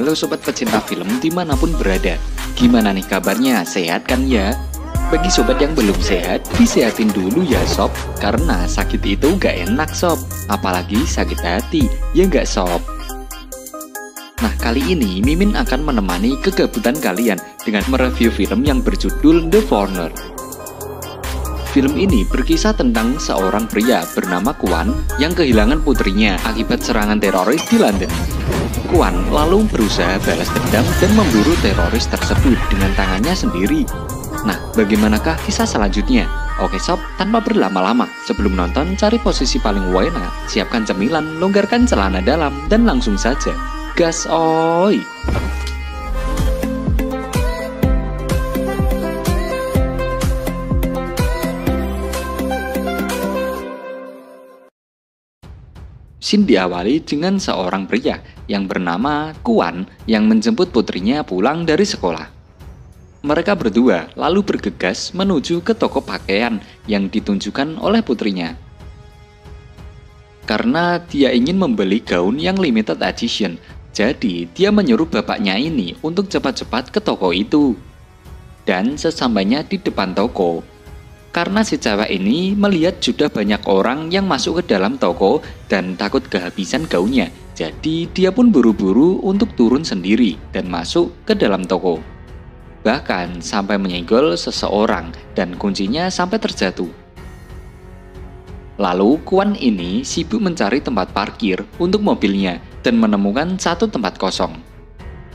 Halo sobat pecinta film dimanapun berada. Gimana nih kabarnya? Sehat kan ya? Bagi sobat yang belum sehat, disehatin dulu ya sob. Karena sakit itu gak enak sob. Apalagi sakit hati, ya gak sob? Nah kali ini Mimin akan menemani kegabutan kalian dengan mereview film yang berjudul The Foreigner. Film ini berkisah tentang seorang pria bernama Kwan yang kehilangan putrinya akibat serangan teroris di London. Kwan lalu berusaha balas dendam dan memburu teroris tersebut dengan tangannya sendiri. Nah, bagaimanakah kisah selanjutnya? Oke sob, tanpa berlama-lama, sebelum nonton cari posisi paling enak, siapkan cemilan, longgarkan celana dalam, dan langsung saja gas oi! Scene diawali dengan seorang pria yang bernama Kwan yang menjemput putrinya pulang dari sekolah. Mereka berdua lalu bergegas menuju ke toko pakaian yang ditunjukkan oleh putrinya. Karena dia ingin membeli gaun yang limited edition, jadi dia menyuruh bapaknya ini untuk cepat-cepat ke toko itu. Dan sesampainya di depan toko, karena si cewek ini melihat sudah banyak orang yang masuk ke dalam toko dan takut kehabisan gaunnya. Jadi dia pun buru-buru untuk turun sendiri dan masuk ke dalam toko. Bahkan sampai menyenggol seseorang dan kuncinya sampai terjatuh. Lalu Kwan ini sibuk mencari tempat parkir untuk mobilnya dan menemukan satu tempat kosong.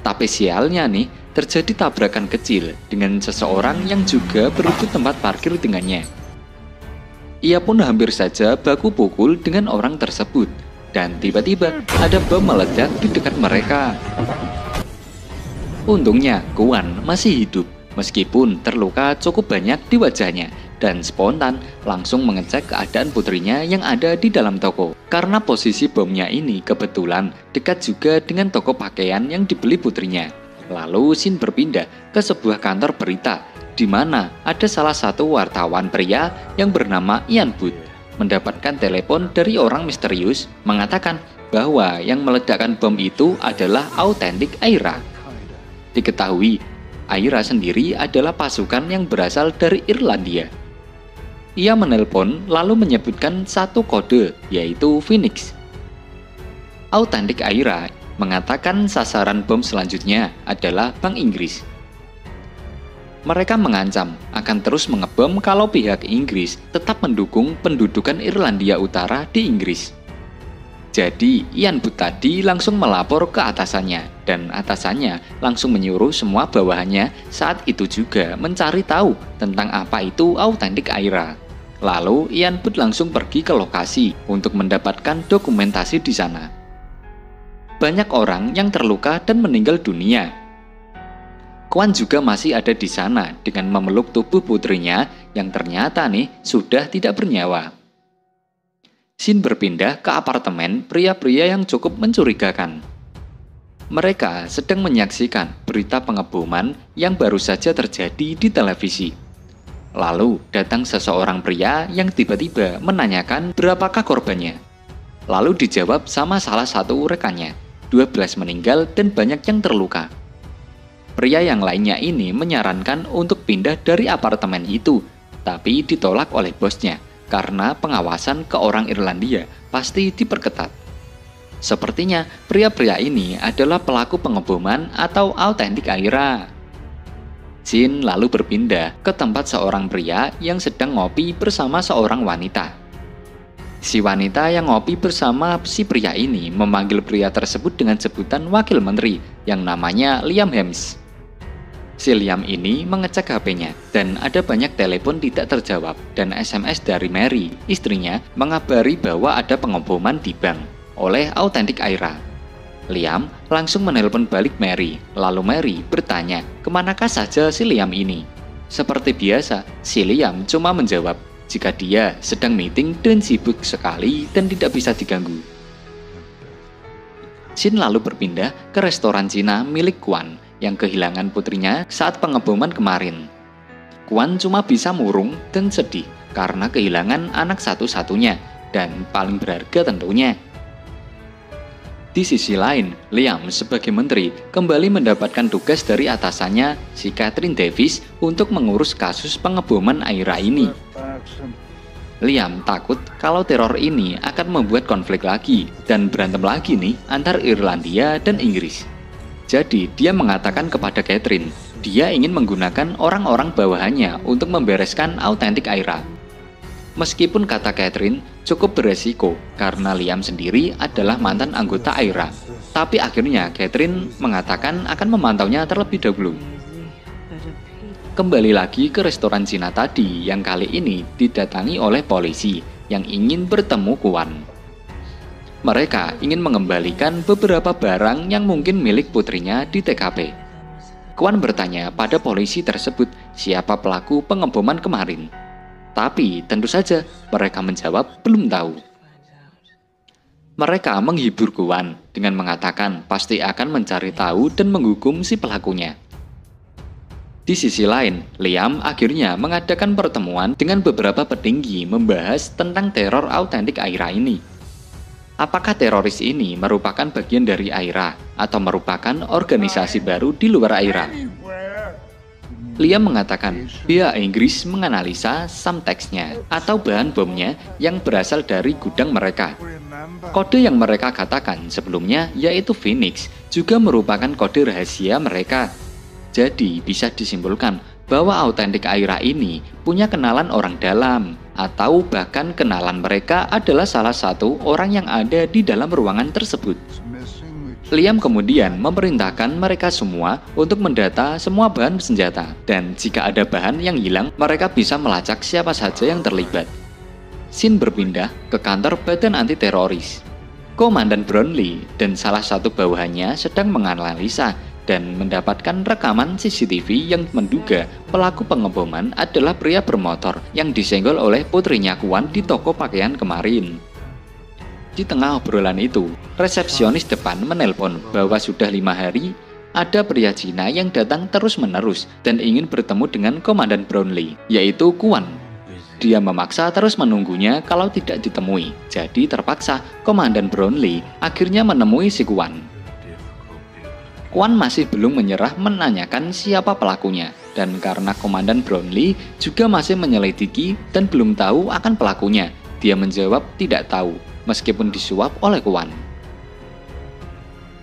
Tapi sialnya nih, terjadi tabrakan kecil dengan seseorang yang juga berebut tempat parkir dengannya. Ia pun hampir saja baku pukul dengan orang tersebut, dan tiba-tiba ada bom meledak di dekat mereka. Untungnya Kwan masih hidup, meskipun terluka cukup banyak di wajahnya, dan spontan langsung mengecek keadaan putrinya yang ada di dalam toko. Karena posisi bomnya ini kebetulan dekat juga dengan toko pakaian yang dibeli putrinya. Lalu scene berpindah ke sebuah kantor berita, di mana ada salah satu wartawan pria yang bernama Ian Booth mendapatkan telepon dari orang misterius mengatakan bahwa yang meledakkan bom itu adalah Authentic Aira. Diketahui, Aira sendiri adalah pasukan yang berasal dari Irlandia. Ia menelpon lalu menyebutkan satu kode, yaitu Phoenix. Authentic Aira mengatakan sasaran bom selanjutnya adalah Bank Inggris. Mereka mengancam akan terus mengebom kalau pihak Inggris tetap mendukung pendudukan Irlandia Utara di Inggris. Jadi, Ian Booth tadi langsung melapor ke atasannya, dan atasannya langsung menyuruh semua bawahannya saat itu juga mencari tahu tentang apa itu Authentic Aira. Lalu, Ian Booth langsung pergi ke lokasi untuk mendapatkan dokumentasi di sana. Banyak orang yang terluka dan meninggal dunia. Kwan juga masih ada di sana dengan memeluk tubuh putrinya yang ternyata nih sudah tidak bernyawa. Scene berpindah ke apartemen pria-pria yang cukup mencurigakan. Mereka sedang menyaksikan berita pengeboman yang baru saja terjadi di televisi. Lalu datang seseorang pria yang tiba-tiba menanyakan berapakah korbannya. Lalu dijawab sama salah satu rekannya, 12 meninggal dan banyak yang terluka. Pria yang lainnya ini menyarankan untuk pindah dari apartemen itu, tapi ditolak oleh bosnya. Karena pengawasan ke orang Irlandia pasti diperketat. Sepertinya pria-pria ini adalah pelaku pengeboman atau Authentic Aira. Scene lalu berpindah ke tempat seorang pria yang sedang ngopi bersama seorang wanita. Si wanita yang ngopi bersama si pria ini memanggil pria tersebut dengan sebutan wakil menteri yang namanya Liam Hems. Si Liam ini mengecek HP-nya dan ada banyak telepon tidak terjawab dan SMS dari Mary, istrinya, mengabari bahwa ada pengeboman di bank oleh Authentic Aira. Liam langsung menelpon balik Mary, lalu Mary bertanya kemanakah saja si Liam ini. Seperti biasa, si Liam cuma menjawab jika dia sedang meeting dan sibuk sekali dan tidak bisa diganggu. Scene lalu berpindah ke restoran Cina milik Kwan yang kehilangan putrinya saat pengeboman kemarin. Kwan cuma bisa murung dan sedih karena kehilangan anak satu-satunya dan paling berharga tentunya. Di sisi lain, Liam sebagai menteri kembali mendapatkan tugas dari atasannya, si Catherine Davis, untuk mengurus kasus pengeboman Aira ini. Liam takut kalau teror ini akan membuat konflik lagi dan berantem lagi nih antar Irlandia dan Inggris. Jadi dia mengatakan kepada Catherine, dia ingin menggunakan orang-orang bawahannya untuk membereskan autentik Aira. Meskipun kata Catherine cukup beresiko karena Liam sendiri adalah mantan anggota Aira, tapi akhirnya Catherine mengatakan akan memantaunya terlebih dahulu. Kembali lagi ke restoran Cina tadi yang kali ini didatangi oleh polisi yang ingin bertemu Kwan. Mereka ingin mengembalikan beberapa barang yang mungkin milik putrinya di TKP. Kwan bertanya pada polisi tersebut siapa pelaku pengeboman kemarin. Tapi tentu saja mereka menjawab belum tahu. Mereka menghibur Kwan dengan mengatakan pasti akan mencari tahu dan menghukum si pelakunya. Di sisi lain, Liam akhirnya mengadakan pertemuan dengan beberapa petinggi membahas tentang teror autentik Aira ini. Apakah teroris ini merupakan bagian dari Aira atau merupakan organisasi baru di luar Aira? Liam mengatakan pihak Inggris menganalisa teksnya atau bahan bomnya yang berasal dari gudang mereka. Kode yang mereka katakan sebelumnya yaitu Phoenix juga merupakan kode rahasia mereka. Jadi bisa disimpulkan bahwa autentik Aira ini punya kenalan orang dalam atau bahkan kenalan mereka adalah salah satu orang yang ada di dalam ruangan tersebut. Liam kemudian memerintahkan mereka semua untuk mendata semua bahan senjata, dan jika ada bahan yang hilang, mereka bisa melacak siapa saja yang terlibat. Scene berpindah ke kantor Badan Anti Teroris. Komandan Brownlee dan salah satu bawahannya sedang menganalisa dan mendapatkan rekaman CCTV yang menduga pelaku pengeboman adalah pria bermotor yang disenggol oleh putrinya Kwan di toko pakaian kemarin. Di tengah obrolan itu, resepsionis depan menelpon bahwa sudah 5 hari ada pria Cina yang datang terus-menerus dan ingin bertemu dengan Komandan Brownlee, yaitu Kwan. Dia memaksa terus menunggunya kalau tidak ditemui, jadi terpaksa Komandan Brownlee akhirnya menemui si Kwan. Kwan masih belum menyerah menanyakan siapa pelakunya, dan karena Komandan Brownlee juga masih menyelidiki dan belum tahu akan pelakunya, dia menjawab tidak tahu. Meskipun disuap oleh Kwan.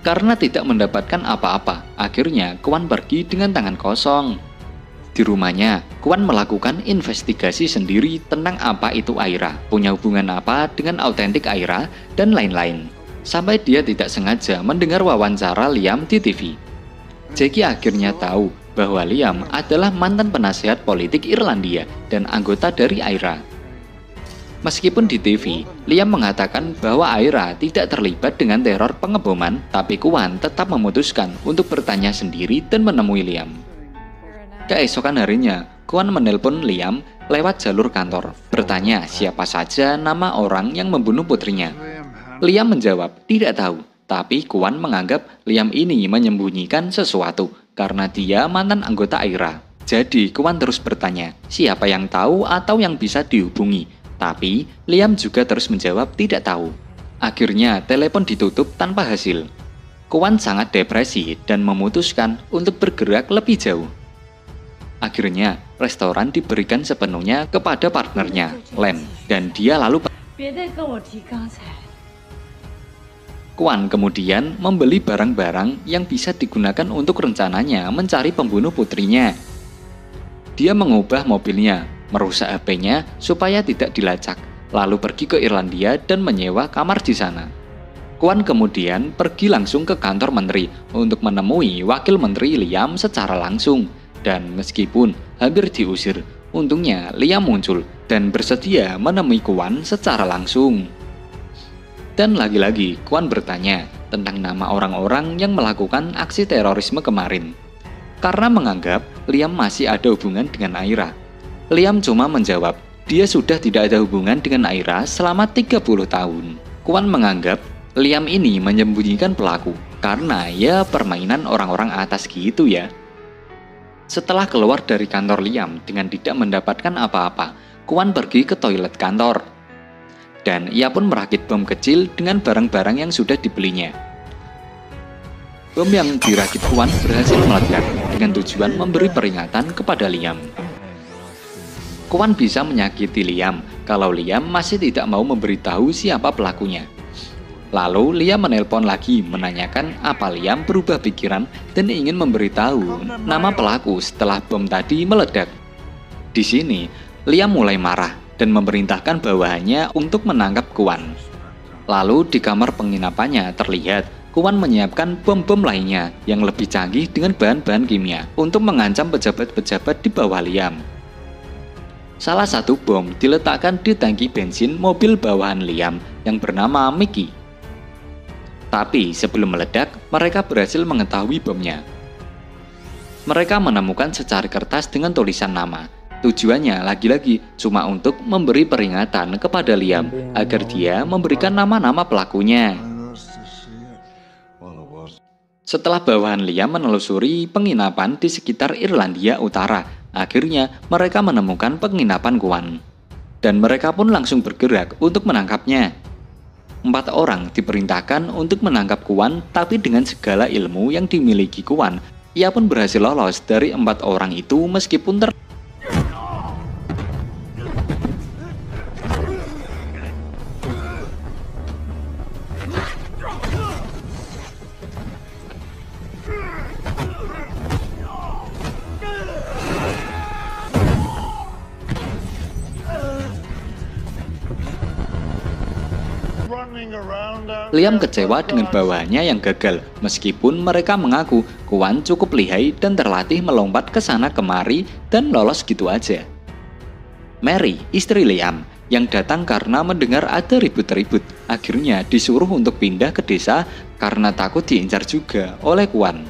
Karena tidak mendapatkan apa-apa, akhirnya Kwan pergi dengan tangan kosong. Di rumahnya, Kwan melakukan investigasi sendiri tentang apa itu Aira, punya hubungan apa dengan autentik Aira, dan lain-lain. Sampai dia tidak sengaja mendengar wawancara Liam di TV. Jackie akhirnya tahu bahwa Liam adalah mantan penasihat politik Irlandia dan anggota dari Aira. Meskipun di TV, Liam mengatakan bahwa Aira tidak terlibat dengan teror pengeboman, tapi Kwan tetap memutuskan untuk bertanya sendiri dan menemui Liam. Keesokan harinya, Kwan menelpon Liam lewat jalur kantor, bertanya siapa saja nama orang yang membunuh putrinya. Liam menjawab tidak tahu, tapi Kwan menganggap Liam ini menyembunyikan sesuatu karena dia mantan anggota Aira. Jadi Kwan terus bertanya, siapa yang tahu atau yang bisa dihubungi? Tapi Liam juga terus menjawab tidak tahu. Akhirnya telepon ditutup tanpa hasil. Kwan sangat depresi dan memutuskan untuk bergerak lebih jauh. Akhirnya restoran diberikan sepenuhnya kepada partnernya, Lem, dan dia lalu Kwan kemudian membeli barang-barang yang bisa digunakan untuk rencananya mencari pembunuh putrinya. Dia mengubah mobilnya, merusak HP-nya supaya tidak dilacak, lalu pergi ke Irlandia dan menyewa kamar di sana. Kwan kemudian pergi langsung ke kantor menteri untuk menemui wakil menteri Liam secara langsung, dan meskipun hampir diusir, untungnya Liam muncul dan bersedia menemui Kwan secara langsung. Dan lagi-lagi Kwan bertanya tentang nama orang-orang yang melakukan aksi terorisme kemarin, karena menganggap Liam masih ada hubungan dengan Aira. Liam cuma menjawab, dia sudah tidak ada hubungan dengan Aira selama 30 tahun. Kwan menganggap Liam ini menyembunyikan pelaku, karena ya permainan orang-orang atas gitu ya. Setelah keluar dari kantor Liam dengan tidak mendapatkan apa-apa, Kwan pergi ke toilet kantor. Dan ia pun merakit bom kecil dengan barang-barang yang sudah dibelinya. bom yang dirakit Kwon berhasil meledak dengan tujuan memberi peringatan kepada Liam. Kwon bisa menyakiti Liam kalau Liam masih tidak mau memberitahu siapa pelakunya. Lalu Liam menelpon lagi menanyakan apa Liam berubah pikiran dan ingin memberitahu nama pelaku setelah bom tadi meledak. Di sini, Liam mulai marah dan memerintahkan bawahannya untuk menangkap Kwon. Lalu di kamar penginapannya terlihat Kwon menyiapkan bom-bom lainnya yang lebih canggih dengan bahan-bahan kimia untuk mengancam pejabat-pejabat di bawah Liam. Salah satu bom diletakkan di tangki bensin mobil bawahan Liam yang bernama Mickey. Tapi sebelum meledak, mereka berhasil mengetahui bomnya. Mereka menemukan secari kertas dengan tulisan nama. Tujuannya lagi-lagi cuma untuk memberi peringatan kepada Liam agar dia memberikan nama-nama pelakunya. Setelah bawahan Liam menelusuri penginapan di sekitar Irlandia Utara, akhirnya mereka menemukan penginapan Kwon. Dan mereka pun langsung bergerak untuk menangkapnya. 4 orang diperintahkan untuk menangkap Kwon, tapi dengan segala ilmu yang dimiliki Kwon, ia pun berhasil lolos dari 4 orang itu meskipun Liam kecewa dengan bawahannya yang gagal, meskipun mereka mengaku Kwon cukup lihai dan terlatih melompat ke sana kemari dan lolos gitu aja. Mary, istri Liam, yang datang karena mendengar ada ribut-ribut, akhirnya disuruh untuk pindah ke desa karena takut diincar juga oleh Kwon.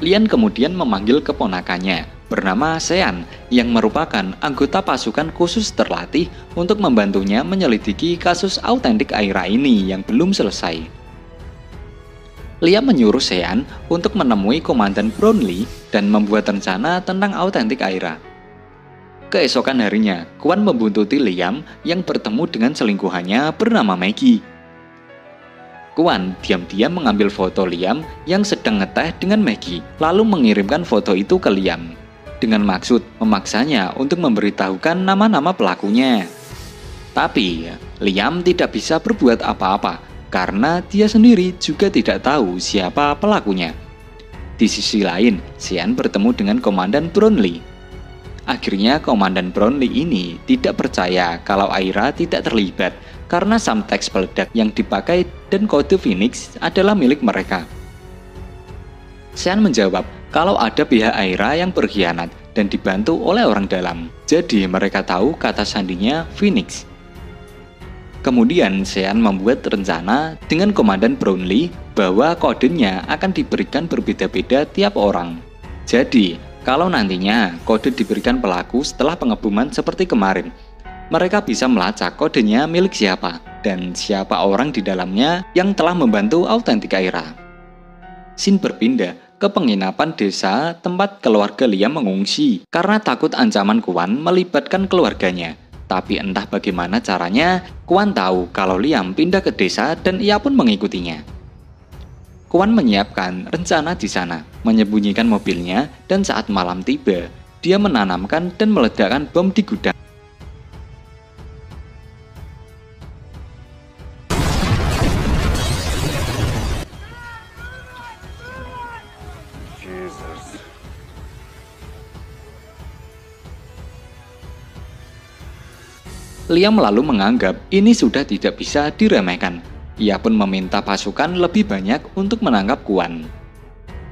Liam kemudian memanggil keponakannya bernama Sean yang merupakan anggota pasukan khusus terlatih untuk membantunya menyelidiki kasus autentik Aira ini yang belum selesai. Liam menyuruh Sean untuk menemui Komandan Brownlee dan membuat rencana tentang autentik Aira. Keesokan harinya, Kwon membuntuti Liam yang bertemu dengan selingkuhannya bernama Maggie. Kwon diam-diam mengambil foto Liam yang sedang ngeteh dengan Maggie, lalu mengirimkan foto itu ke Liam dengan maksud memaksanya untuk memberitahukan nama-nama pelakunya. Tapi Liam tidak bisa berbuat apa-apa karena dia sendiri juga tidak tahu siapa pelakunya. Di sisi lain, Sean bertemu dengan Komandan Brownlee. Akhirnya Komandan Brownlee ini tidak percaya kalau Aira tidak terlibat karena samteks peledak yang dipakai dan kode Phoenix adalah milik mereka. Sean menjawab kalau ada pihak Aira yang berkhianat dan dibantu oleh orang dalam. Jadi mereka tahu kata sandinya Phoenix. Kemudian Sean membuat rencana dengan Komandan Brownlee bahwa kodenya akan diberikan berbeda-beda tiap orang. Jadi, kalau nantinya kode diberikan pelaku setelah pengeboman seperti kemarin, mereka bisa melacak kodenya milik siapa dan siapa orang di dalamnya yang telah membantu autentik Aira. Scene berpindah ke penginapan desa tempat keluarga Liam mengungsi karena takut ancaman Kwon melibatkan keluarganya. Tapi entah bagaimana caranya, Kwon tahu kalau Liam pindah ke desa dan ia pun mengikutinya. Kwon menyiapkan rencana di sana, menyembunyikan mobilnya, dan saat malam tiba, dia menanamkan dan meledakkan bom di gudang. Liam lalu menganggap ini sudah tidak bisa diremehkan. Ia pun meminta pasukan lebih banyak untuk menangkap Kwon.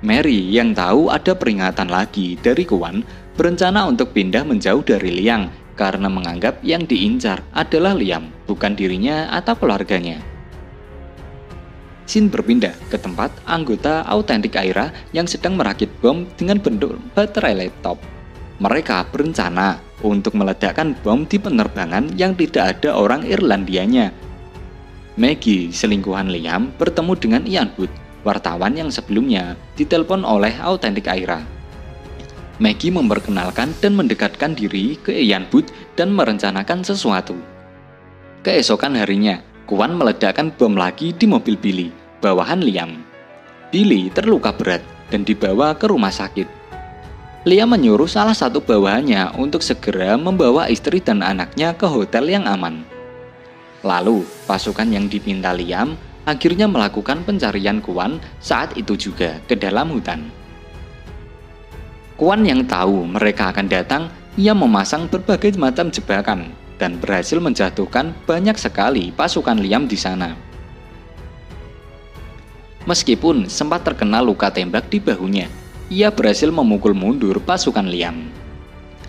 Mary yang tahu ada peringatan lagi dari Kwon berencana untuk pindah menjauh dari Liam karena menganggap yang diincar adalah Liam, bukan dirinya atau keluarganya. Scene berpindah ke tempat anggota autentik Aira yang sedang merakit bom dengan bentuk baterai laptop. Mereka berencana untuk meledakkan bom di penerbangan yang tidak ada orang Irlandianya. Maggie, selingkuhan Liam, bertemu dengan Ian Booth, wartawan yang sebelumnya ditelepon oleh autentik Aira. Maggie memperkenalkan dan mendekatkan diri ke Ian Booth dan merencanakan sesuatu. Keesokan harinya, Kwon meledakkan bom lagi di mobil Billy, bawahan Liam. Billy terluka berat dan dibawa ke rumah sakit. Liam menyuruh salah satu bawahannya untuk segera membawa istri dan anaknya ke hotel yang aman. Lalu, pasukan yang dipinta Liam akhirnya melakukan pencarian Kwon saat itu juga ke dalam hutan. Kwon yang tahu mereka akan datang, ia memasang berbagai macam jebakan dan berhasil menjatuhkan banyak sekali pasukan Liam di sana. Meskipun sempat terkena luka tembak di bahunya, ia berhasil memukul mundur pasukan Liam.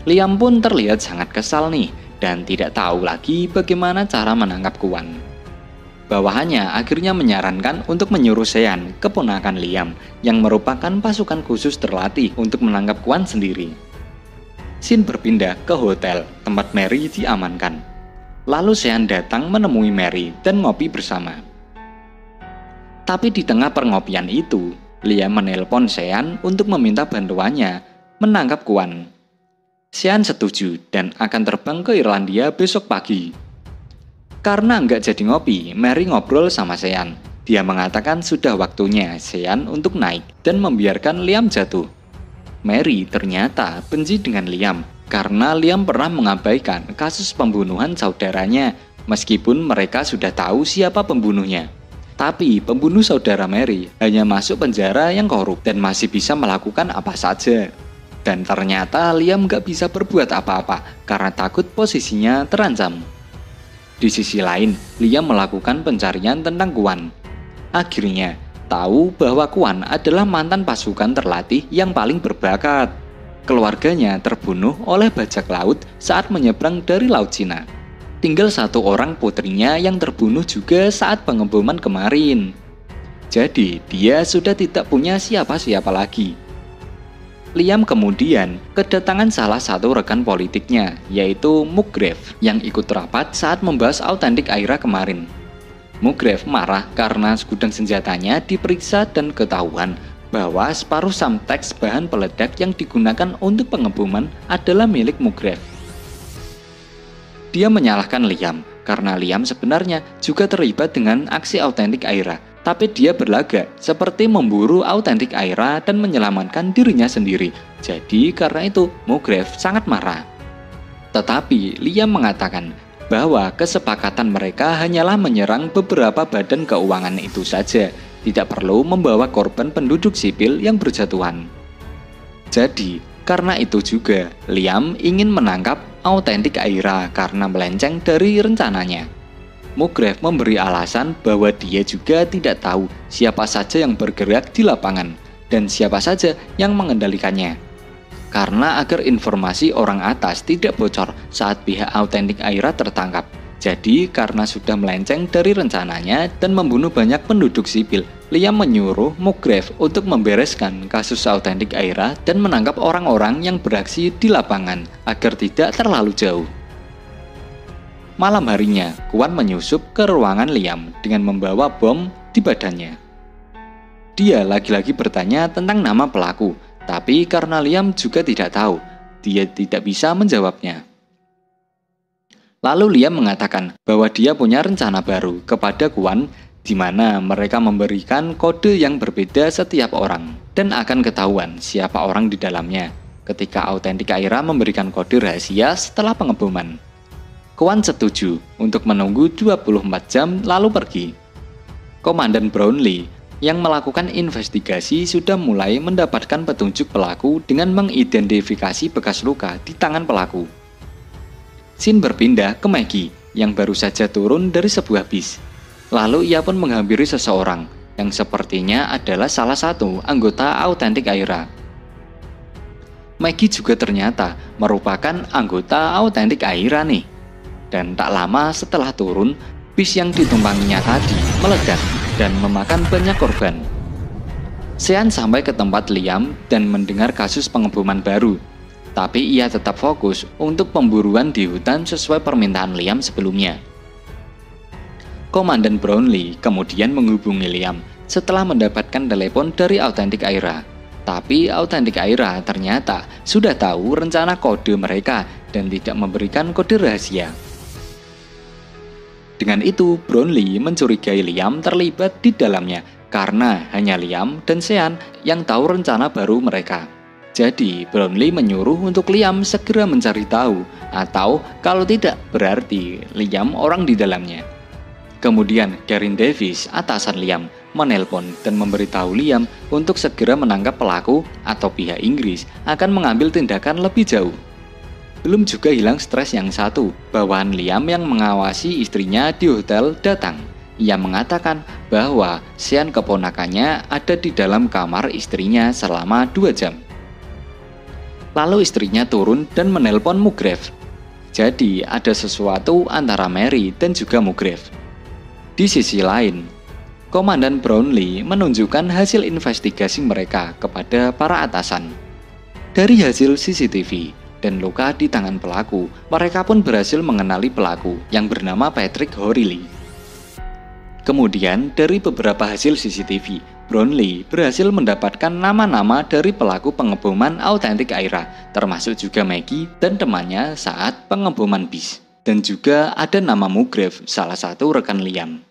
Liam pun terlihat sangat kesal nih dan tidak tahu lagi bagaimana cara menangkap Kwon. Bawahannya akhirnya menyarankan untuk menyuruh Sean, keponakan Liam, yang merupakan pasukan khusus terlatih untuk menangkap Kwon sendiri. Shin berpindah ke hotel tempat Mary diamankan. Lalu Sean datang menemui Mary dan ngopi bersama. Tapi di tengah perngopian itu, Liam menelpon Sean untuk meminta bantuannya menangkap Kwon. Sean setuju dan akan terbang ke Irlandia besok pagi. Karena nggak jadi ngopi, Mary ngobrol sama Sean. Dia mengatakan sudah waktunya Sean untuk naik dan membiarkan Liam jatuh. Mary ternyata benci dengan Liam karena Liam pernah mengabaikan kasus pembunuhan saudaranya meskipun mereka sudah tahu siapa pembunuhnya. Tapi pembunuh saudara Mary hanya masuk penjara yang korup dan masih bisa melakukan apa saja. Dan ternyata Liam gak bisa berbuat apa-apa karena takut posisinya terancam. Di sisi lain, Liam melakukan pencarian tentang Kwon. Akhirnya, tahu bahwa Kwon adalah mantan pasukan terlatih yang paling berbakat. Keluarganya terbunuh oleh bajak laut saat menyeberang dari Laut Cina. Tinggal satu orang putrinya yang terbunuh juga saat pengeboman kemarin. Jadi, dia sudah tidak punya siapa-siapa lagi. Liam kemudian kedatangan salah satu rekan politiknya, yaitu Musgrave, yang ikut rapat saat membahas autentik Aira kemarin. Musgrave marah karena gudang senjatanya diperiksa dan ketahuan bahwa separuh samteks bahan peledak yang digunakan untuk pengeboman adalah milik Musgrave. Dia menyalahkan Liam karena Liam sebenarnya juga terlibat dengan aksi autentik Aira, tapi dia berlagak seperti memburu autentik Aira dan menyelamatkan dirinya sendiri. Jadi karena itu Musgrave sangat marah. Tetapi Liam mengatakan bahwa kesepakatan mereka hanyalah menyerang beberapa badan keuangan itu saja, tidak perlu membawa korban penduduk sipil yang berjatuhan. Jadi karena itu juga Liam ingin menangkap autentik Aira karena melenceng dari rencananya. Musgrave memberi alasan bahwa dia juga tidak tahu siapa saja yang bergerak di lapangan dan siapa saja yang mengendalikannya. Karena agar informasi orang atas tidak bocor saat pihak autentik Aira tertangkap. Jadi karena sudah melenceng dari rencananya dan membunuh banyak penduduk sipil, Liam menyuruh Musgrave untuk membereskan kasus autentik Aira dan menangkap orang-orang yang beraksi di lapangan agar tidak terlalu jauh. Malam harinya, Kwon menyusup ke ruangan Liam dengan membawa bom di badannya. Dia lagi-lagi bertanya tentang nama pelaku, tapi karena Liam juga tidak tahu, dia tidak bisa menjawabnya. Lalu Liam mengatakan bahwa dia punya rencana baru kepada Kwon, di mana mereka memberikan kode yang berbeda setiap orang dan akan ketahuan siapa orang di dalamnya ketika autentik Aira memberikan kode rahasia setelah pengeboman. Kwon setuju untuk menunggu 24 jam lalu pergi. Komandan Brownlee yang melakukan investigasi sudah mulai mendapatkan petunjuk pelaku dengan mengidentifikasi bekas luka di tangan pelaku. Shin berpindah ke Maggie yang baru saja turun dari sebuah bis. Lalu ia pun menghampiri seseorang yang sepertinya adalah salah satu anggota autentik Aira. Maggie juga ternyata merupakan anggota autentik Aira nih. Dan tak lama setelah turun, bis yang ditumpanginya tadi meledak dan memakan banyak korban. Sean sampai ke tempat Liam dan mendengar kasus pengeboman baru. Tapi ia tetap fokus untuk pemburuan di hutan sesuai permintaan Liam sebelumnya. Komandan Brownlee kemudian menghubungi Liam setelah mendapatkan telepon dari autentik Aira. Tapi autentik Aira ternyata sudah tahu rencana kode mereka dan tidak memberikan kode rahasia. Dengan itu, Brownlee mencurigai Liam terlibat di dalamnya karena hanya Liam dan Sean yang tahu rencana baru mereka. Jadi Brownlee menyuruh untuk Liam segera mencari tahu, atau kalau tidak berarti Liam orang di dalamnya. Kemudian Karin Davis, atasan Liam, menelpon dan memberitahu Liam untuk segera menangkap pelaku atau pihak Inggris akan mengambil tindakan lebih jauh. Belum juga hilang stres yang satu, bawahan Liam yang mengawasi istrinya di hotel datang. Ia mengatakan bahwa Sean keponakannya ada di dalam kamar istrinya selama 2 jam. Lalu istrinya turun dan menelpon Mugrave. Jadi ada sesuatu antara Mary dan juga Mugrave. Di sisi lain, Komandan Brownlee menunjukkan hasil investigasi mereka kepada para atasan. Dari hasil CCTV dan luka di tangan pelaku, mereka pun berhasil mengenali pelaku yang bernama Patrick O'Reilly. Kemudian dari beberapa hasil CCTV, Brownlee berhasil mendapatkan nama-nama dari pelaku pengeboman autentik Aira, termasuk juga Maggie dan temannya saat pengeboman bis. Dan juga ada nama Mugrave, salah satu rekan Liam.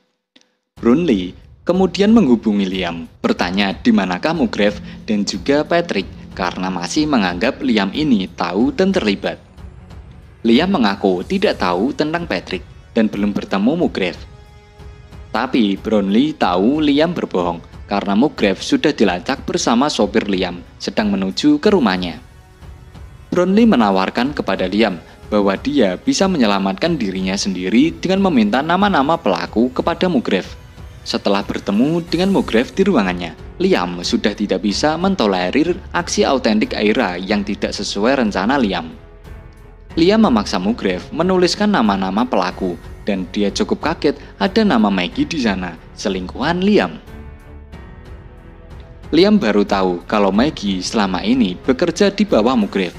Brownlee kemudian menghubungi Liam, bertanya di manakah Mugrave dan juga Patrick karena masih menganggap Liam ini tahu dan terlibat. Liam mengaku tidak tahu tentang Patrick dan belum bertemu Mugrave. Tapi Brownlee tahu Liam berbohong karena Mugrave sudah dilacak bersama sopir Liam sedang menuju ke rumahnya. Brownlee menawarkan kepada Liam bahwa dia bisa menyelamatkan dirinya sendiri dengan meminta nama-nama pelaku kepada Mugrave. Setelah bertemu dengan Mugrave di ruangannya, Liam sudah tidak bisa mentolerir aksi autentik Aira yang tidak sesuai rencana Liam. Liam memaksa Mugrave menuliskan nama-nama pelaku dan dia cukup kaget ada nama Maggie di sana, selingkuhan Liam. Liam baru tahu kalau Maggie selama ini bekerja di bawah Mugrave.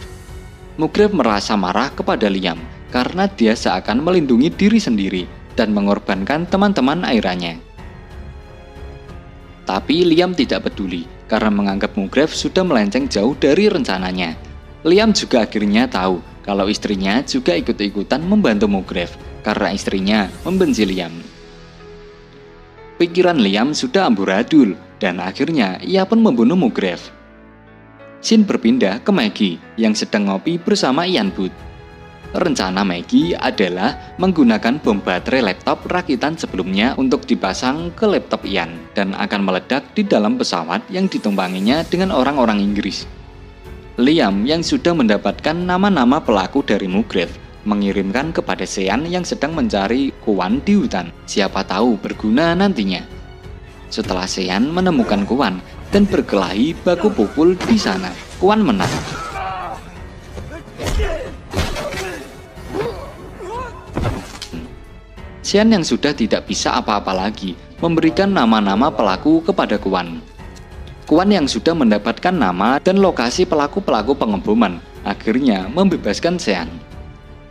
Mugrave merasa marah kepada Liam karena dia seakan melindungi diri sendiri dan mengorbankan teman-teman Airanya. Tapi Liam tidak peduli karena menganggap Mugrave sudah melenceng jauh dari rencananya. Liam juga akhirnya tahu kalau istrinya juga ikut-ikutan membantu Mugrave karena istrinya membenci Liam. Pikiran Liam sudah amburadul dan akhirnya ia pun membunuh Mugrave. Scene berpindah ke Maggie yang sedang ngopi bersama Ian Booth. Rencana Maggie adalah menggunakan bom baterai laptop rakitan sebelumnya untuk dipasang ke laptop Ian dan akan meledak di dalam pesawat yang ditumpanginya dengan orang-orang Inggris. Liam yang sudah mendapatkan nama-nama pelaku dari Mugrave mengirimkan kepada Sean yang sedang mencari Kuan di hutan. Siapa tahu berguna nantinya. Setelah Sean menemukan Kuan dan berkelahi baku pukul di sana, Kuan menang. Sean yang sudah tidak bisa apa-apa lagi memberikan nama-nama pelaku kepada Kuan. Kuan yang sudah mendapatkan nama dan lokasi pelaku-pelaku pengeboman akhirnya membebaskan Sean.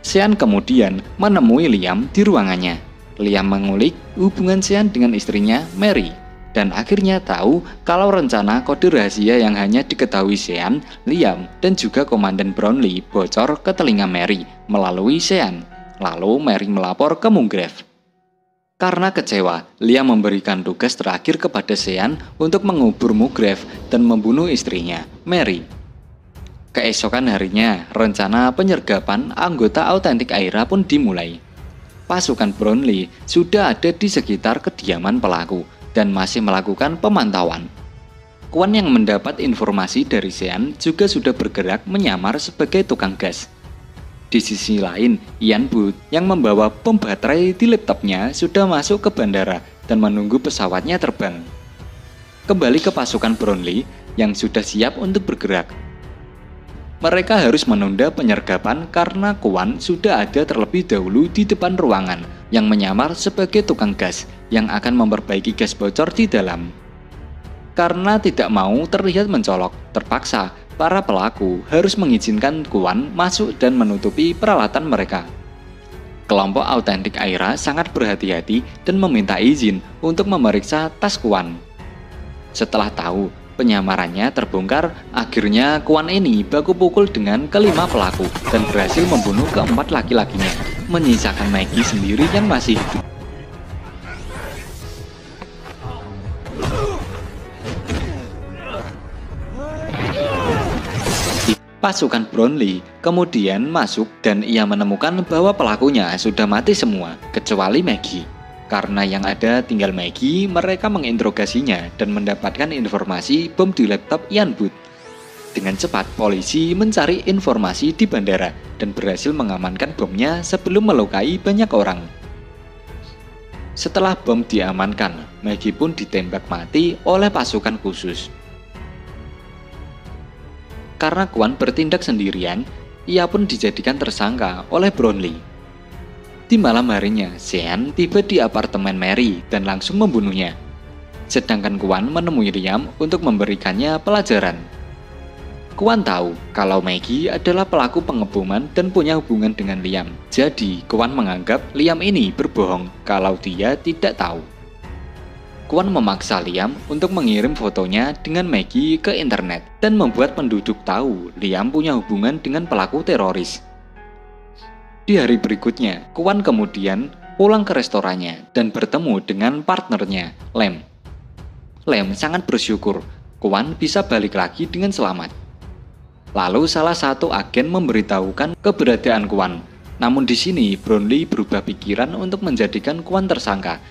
Sean kemudian menemui Liam di ruangannya. Liam mengulik hubungan Sean dengan istrinya Mary dan akhirnya tahu kalau rencana kode rahasia yang hanya diketahui Sean, Liam, dan juga Komandan Brownlee bocor ke telinga Mary melalui Sean. Lalu Mary melapor ke Mugrave. Karena kecewa, Liam memberikan tugas terakhir kepada Sean untuk mengubur Mugrave dan membunuh istrinya, Mary. Keesokan harinya, rencana penyergapan anggota autentik Aira pun dimulai. Pasukan Brownlee sudah ada di sekitar kediaman pelaku dan masih melakukan pemantauan. Kuan yang mendapat informasi dari Sean juga sudah bergerak menyamar sebagai tukang gas. Di sisi lain, Ian Booth yang membawa bom baterai di laptopnya sudah masuk ke bandara dan menunggu pesawatnya terbang. Kembali ke pasukan Brownlee yang sudah siap untuk bergerak. Mereka harus menunda penyergapan karena Kuan sudah ada terlebih dahulu di depan ruangan yang menyamar sebagai tukang gas yang akan memperbaiki gas bocor di dalam. Karena tidak mau terlihat mencolok, terpaksa para pelaku harus mengizinkan Kuan masuk dan menutupi peralatan mereka. Kelompok autentik Aira sangat berhati-hati dan meminta izin untuk memeriksa tas Kuan. Setelah tahu penyamarannya terbongkar, akhirnya Kuan ini baku pukul dengan kelima pelaku dan berhasil membunuh keempat laki-lakinya, menyisakan Maggie sendiri yang masih hidup. Pasukan Brownlee kemudian masuk dan ia menemukan bahwa pelakunya sudah mati semua, kecuali Maggie. Karena yang ada tinggal Maggie, mereka menginterogasinya dan mendapatkan informasi bom di laptop Ian Booth. Dengan cepat, polisi mencari informasi di bandara dan berhasil mengamankan bomnya sebelum melukai banyak orang. Setelah bom diamankan, Maggie pun ditembak mati oleh pasukan khusus. Karena Kwan bertindak sendirian, ia pun dijadikan tersangka oleh Brownlee. Di malam harinya, Sean tiba di apartemen Mary dan langsung membunuhnya. Sedangkan Kwan menemui Liam untuk memberikannya pelajaran. Kwan tahu kalau Maggie adalah pelaku pengeboman dan punya hubungan dengan Liam. Jadi, Kwan menganggap Liam ini berbohong kalau dia tidak tahu. Kwan memaksa Liam untuk mengirim fotonya dengan Maggie ke internet dan membuat penduduk tahu Liam punya hubungan dengan pelaku teroris. Di hari berikutnya, Kwan kemudian pulang ke restorannya dan bertemu dengan partnernya, Lem. Lem sangat bersyukur Kwan bisa balik lagi dengan selamat. Lalu salah satu agen memberitahukan keberadaan Kwan. Namun di sini Brownlee berubah pikiran untuk menjadikan Kwan tersangka